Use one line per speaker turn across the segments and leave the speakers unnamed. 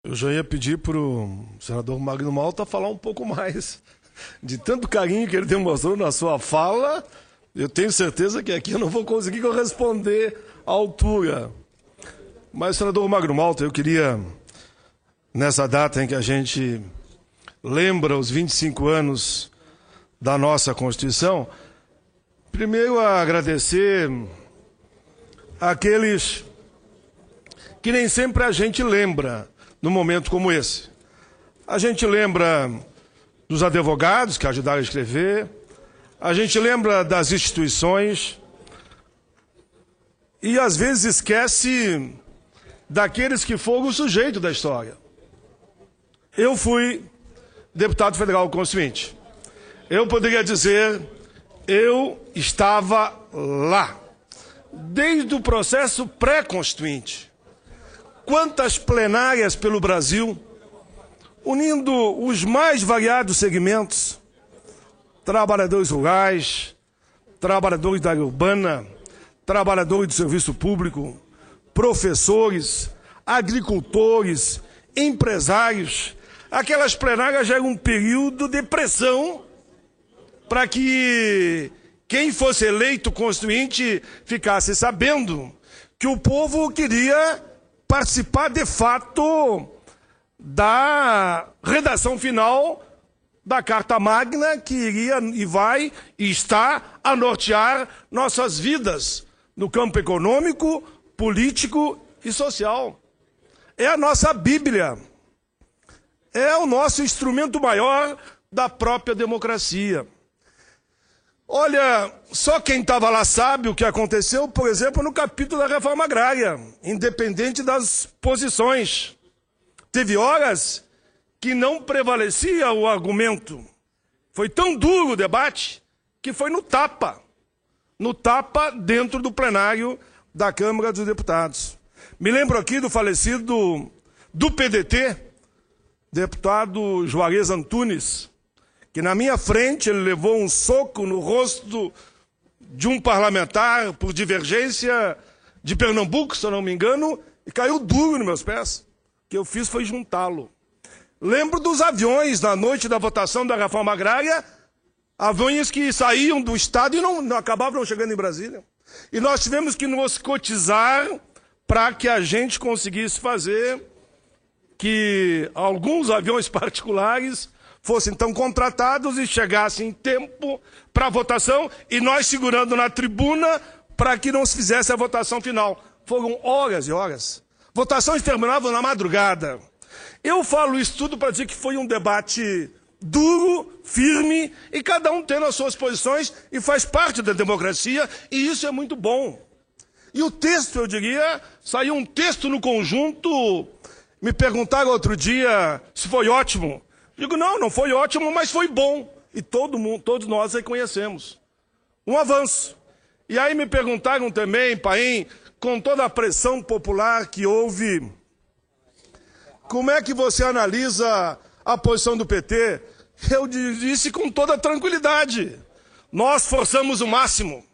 Eu já ia pedir para o senador Magno Malta falar um pouco mais. De tanto carinho que ele demonstrou na sua fala, eu tenho certeza que aqui eu não vou conseguir corresponder à altura. Mas, senador Magno Malta, eu queria, nessa data em que a gente lembra os 25 anos da nossa Constituição, primeiro agradecer àqueles que nem sempre a gente lembra num momento como esse. A gente lembra dos advogados que ajudaram a escrever, a gente lembra das instituições e às vezes esquece daqueles que foram o sujeito da história. Eu fui deputado federal constituinte. Eu poderia dizer, eu estava lá, desde o processo pré-constituinte. Quantas plenárias pelo Brasil, unindo os mais variados segmentos, trabalhadores rurais, trabalhadores da área urbana, trabalhadores do serviço público, professores, agricultores, empresários. Aquelas plenárias já eram um período de pressão para que quem fosse eleito constituinte ficasse sabendo que o povo queria participar de fato da redação final da Carta Magna que iria e vai e está a nortear nossas vidas no campo econômico, político e social. É a nossa Bíblia. É o nosso instrumento maior da própria democracia. Olha, só quem estava lá sabe o que aconteceu, por exemplo, no capítulo da reforma agrária, independente das posições. Teve horas que não prevalecia o argumento. Foi tão duro o debate que foi no tapa dentro do plenário da Câmara dos Deputados. Me lembro aqui do falecido do PDT, deputado Juarez Antunes, que na minha frente ele levou um soco no rosto de um parlamentar por divergência de Pernambuco, se eu não me engano, e caiu duro nos meus pés. O que eu fiz foi juntá-lo. Lembro dos aviões na noite da votação da reforma agrária, aviões que saíam do estado e não acabavam chegando em Brasília. E nós tivemos que nos cotizar para que a gente conseguisse fazer que alguns aviões particulares fossem então contratados e chegassem em tempo para a votação e nós segurando na tribuna para que não se fizesse a votação final. Foram horas e horas. Votações terminavam na madrugada. Eu falo isso tudo para dizer que foi um debate duro, firme, e cada um tendo as suas posições e faz parte da democracia, e isso é muito bom. E o texto, eu diria, saiu um texto no conjunto. Me perguntaram outro dia se foi ótimo. Digo, não foi ótimo, mas foi bom. E todos nós reconhecemos. Um avanço. E aí me perguntaram também, Paim, com toda a pressão popular que houve, como é que você analisa a posição do PT? Eu disse com toda tranquilidade. Nós forçamos o máximo.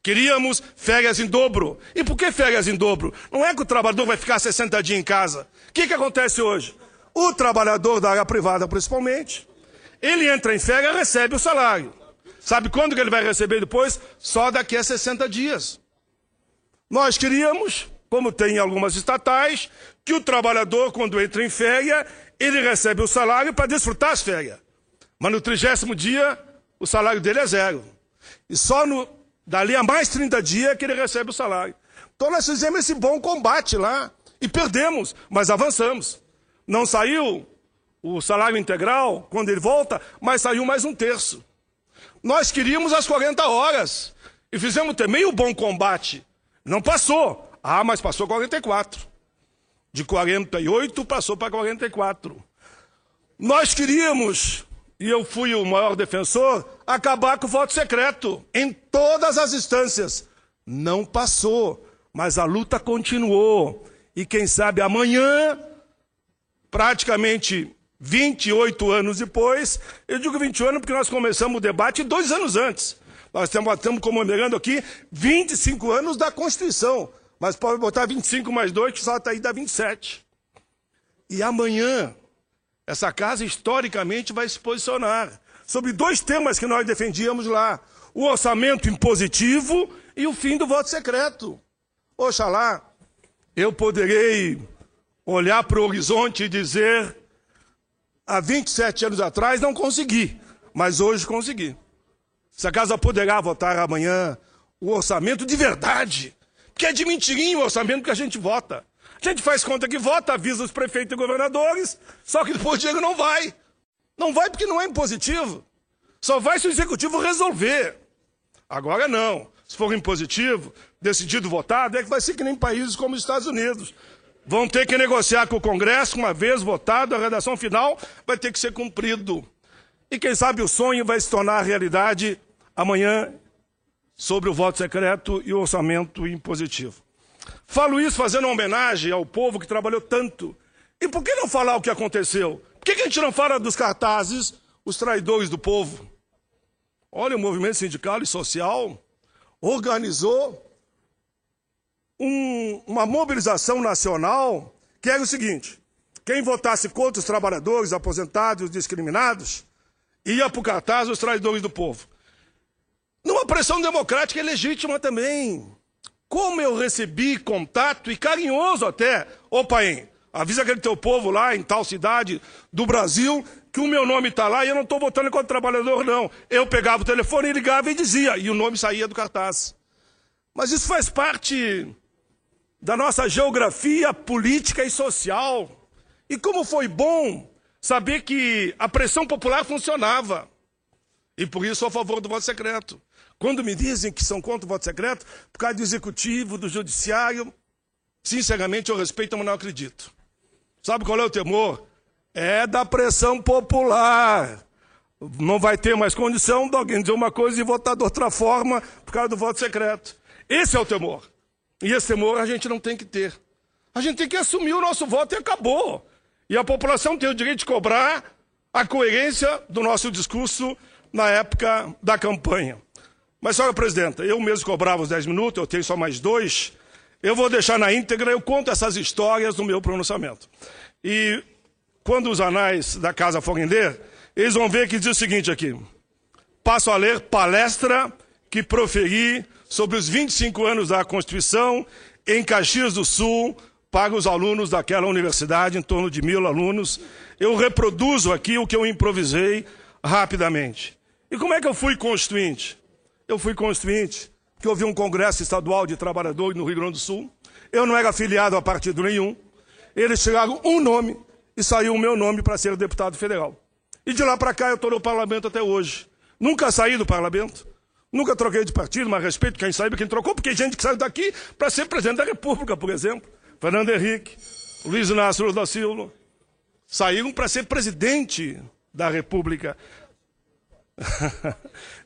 Queríamos férias em dobro. E por que férias em dobro? Não é que o trabalhador vai ficar 60 dias em casa. O que acontece hoje? O trabalhador da área privada, principalmente, ele entra em férias e recebe o salário. Sabe quando que ele vai receber depois? Só daqui a 60 dias. Nós queríamos, como tem em algumas estatais, que o trabalhador, quando entra em férias, ele recebe o salário para desfrutar as férias. Mas no 30º dia, o salário dele é zero. E só dali a mais 30 dias que ele recebe o salário. Então nós fizemos esse bom combate lá e perdemos, mas avançamos. Não saiu o salário integral quando ele volta, mas saiu mais um terço. Nós queríamos as 40 horas e fizemos também o bom combate. Não passou. Mas passou 44. De 48 passou para 44. Nós queríamos, e eu fui o maior defensor, acabar com o voto secreto em todas as instâncias. Não passou, mas a luta continuou. E quem sabe amanhã, praticamente 28 anos depois, eu digo 20 anos porque nós começamos o debate 2 anos antes. Nós estamos comemorando aqui 25 anos da Constituição, mas pode botar 25 mais 2, que só está aí dá 27. E amanhã, essa casa historicamente vai se posicionar sobre 2 temas que nós defendíamos lá: o orçamento impositivo e o fim do voto secreto. Oxalá eu poderei olhar para o horizonte e dizer: há 27 anos atrás não consegui, mas hoje consegui. Essa casa poderá votar amanhã o orçamento de verdade, porque é de mentirinho o orçamento que a gente vota. A gente faz conta que vota, avisa os prefeitos e governadores, só que depois o dinheiro não vai. Não vai porque não é impositivo. Só vai se o executivo resolver. Agora não. Se for impositivo, decidido, votado, é que vai ser que nem países como os Estados Unidos. Vão ter que negociar com o Congresso, uma vez votado, a redação final vai ter que ser cumprido. E quem sabe o sonho vai se tornar realidade amanhã sobre o voto secreto e o orçamento impositivo. Falo isso fazendo uma homenagem ao povo que trabalhou tanto. E por que não falar o que aconteceu? Por que a gente não fala dos cartazes, os traidores do povo? Olha, o movimento sindical e social organizou uma mobilização nacional que era o seguinte: quem votasse contra os trabalhadores, aposentados e os discriminados, ia para o cartaz os traidores do povo. Numa pressão democrática é legítima também. Como eu recebi contato, e carinhoso até: ô Paim, avisa aquele teu povo lá em tal cidade do Brasil que o meu nome está lá e eu não estou votando contra o trabalhador, não. Eu pegava o telefone, ligava e dizia, e o nome saía do cartaz. Mas isso faz parte da nossa geografia política e social. E como foi bom saber que a pressão popular funcionava. E por isso sou a favor do voto secreto. Quando me dizem que são contra o voto secreto, por causa do executivo, do judiciário, sinceramente eu respeito, mas não acredito. Sabe qual é o temor? É da pressão popular. Não vai ter mais condição de alguém dizer uma coisa e votar de outra forma por causa do voto secreto. Esse é o temor. E esse temor a gente não tem que ter. A gente tem que assumir o nosso voto e acabou. E a população tem o direito de cobrar a coerência do nosso discurso na época da campanha. Mas, senhora presidenta, eu mesmo cobrava os 10 minutos, eu tenho só mais 2. Eu vou deixar na íntegra, eu conto essas histórias no meu pronunciamento. E quando os anais da casa forem ler, eles vão ver que diz o seguinte aqui: passo a ler palestra que proferi sobre os 25 anos da Constituição em Caxias do Sul para os alunos daquela universidade, em torno de 1000 alunos. Eu reproduzo aqui o que eu improvisei rapidamente. E como é que eu fui constituinte? Eu fui constituinte porque houve um congresso estadual de trabalhadores no Rio Grande do Sul. Eu não era afiliado a partido nenhum. Eles tiraram um nome e saiu o meu nome para ser deputado federal. E de lá para cá eu estou no parlamento até hoje. Nunca saí do parlamento, nunca troquei de partido, mas respeito quem saiba quem trocou, porque tem gente que saiu daqui para ser presidente da República, por exemplo. Fernando Henrique, Luiz Inácio Lula da Silva, saíram para ser presidente da República.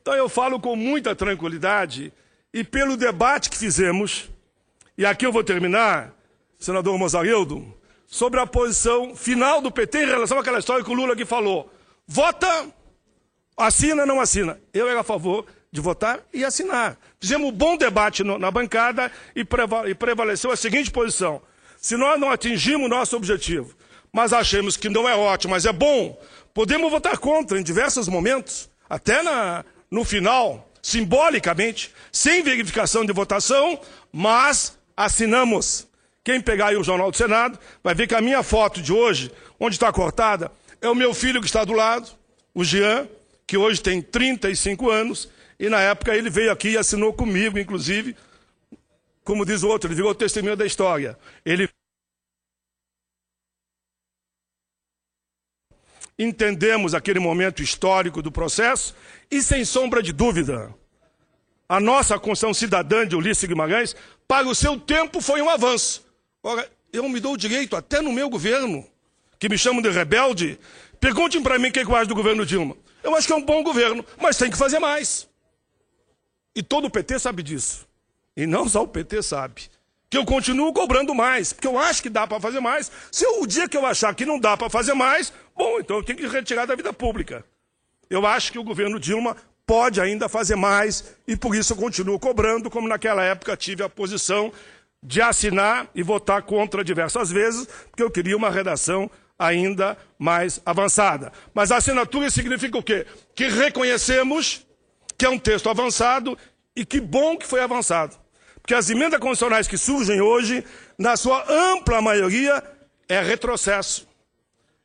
Então eu falo com muita tranquilidade e pelo debate que fizemos, e aqui eu vou terminar, senador Mozarildo, sobre a posição final do PT em relação àquela história que o Lula aqui falou. Vota, assina, não assina. Eu era a favor de votar e assinar. Fizemos um bom debate na bancada e prevaleceu a seguinte posição: se nós não atingimos o nosso objetivo, mas achamos que não é ótimo, mas é bom, podemos votar contra em diversos momentos, até no final, simbolicamente, sem verificação de votação, mas assinamos. Quem pegar aí o Jornal do Senado vai ver que a minha foto de hoje, onde está cortada, é o meu filho que está do lado, o Jean, que hoje tem 35 anos, e na época ele veio aqui e assinou comigo, inclusive, como diz o outro, ele virou testemunha da história. Entendemos aquele momento histórico do processo e, sem sombra de dúvida, a nossa Constituição Cidadã de Ulisses Guimarães, para o seu tempo, foi um avanço. Ora, eu me dou o direito, até no meu governo, que me chamam de rebelde, perguntem para mim o que eu acho do governo Dilma. Eu acho que é um bom governo, mas tem que fazer mais. E todo o PT sabe disso. E não só o PT sabe. Que eu continuo cobrando mais, porque eu acho que dá para fazer mais. Se o dia que eu achar que não dá para fazer mais, bom, então eu tenho que retirar da vida pública. Eu acho que o governo Dilma pode ainda fazer mais, e por isso eu continuo cobrando, como naquela época tive a posição de assinar e votar contra diversas vezes, porque eu queria uma redação ainda mais avançada. Mas a assinatura significa o quê? Que reconhecemos que é um texto avançado e que bom que foi avançado. Porque as emendas constitucionais que surgem hoje, na sua ampla maioria, é retrocesso.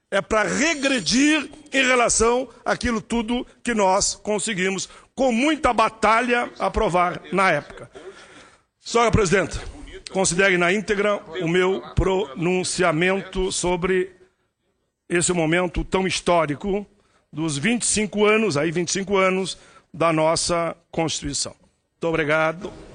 É para regredir em relação àquilo tudo que nós conseguimos, com muita batalha, aprovar na época. Senhora Presidenta, considere na íntegra o meu pronunciamento sobre esse momento tão histórico dos 25 anos da nossa Constituição. Muito obrigado.